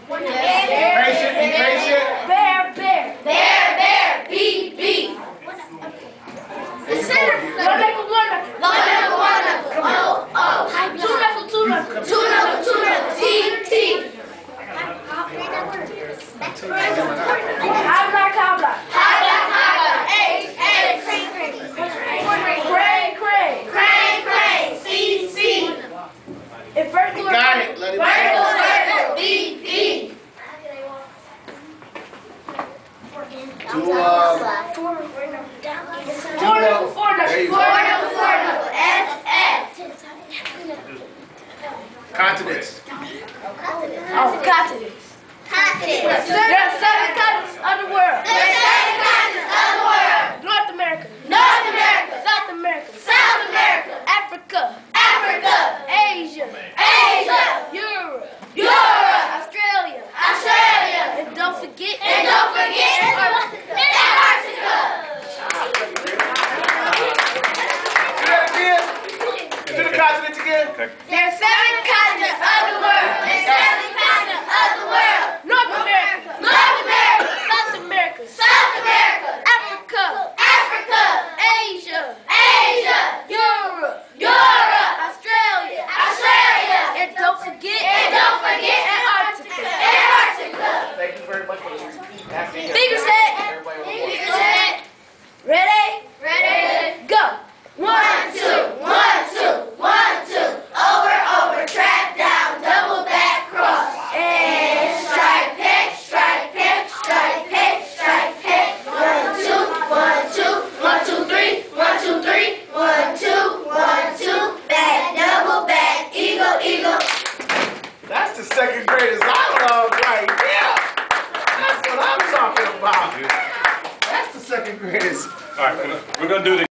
Patient, be patient. Bear, bear. Bear, bear, beep, beep. One knuckle, one knuckle. One knuckle, one knuckle. Oh, oh. Two knuckle, two knuckle. Two knuckle, two knuckle. T, T. High block, high block. High block, high block. H, H. Crane, crane. Crane, crane. C, C. Vertical. Got it. Let it Vertical, go. vertical. B, B. Four Four knuckle, four There you knuckle. go. Four knuckle, four knuckle. F, F. Continents. Oh, continents. Continent. There are 7 continents of the world. There's 7 continents of the world. North America. North America. South America. South America. Africa. Africa. Asia. Asia. Europe. Europe. Australia. Australia. And don't forget. And don't forget Antarctica. Do that again. Do the continents again. There are 7 continents Of the world. There's 7 continents of the world. North America. North America. South America. South America. Africa. Africa. Asia. Asia. Europe. Europe. Australia. Australia. And don't forget. And don't forget Antarctica. Antarctica. Thank you very much for the repeat. Fingers set. Everybody on the board. Fingers set. Ready? Ready? Go. 1, 2, 1, 2, 1, 2. Over, over, trap down, double back cross. And strike, peck, strike, peck, strike, peck, strike, peck. 1, 2, 1, 2, 1, 2, 3, 1, 2, 3, 1, 2, 1, 2. Back, double back, eagle, eagle. That's the second greatest dialogue right there. That's what I'm talking about. That's the second greatest. All right, we're gonna do the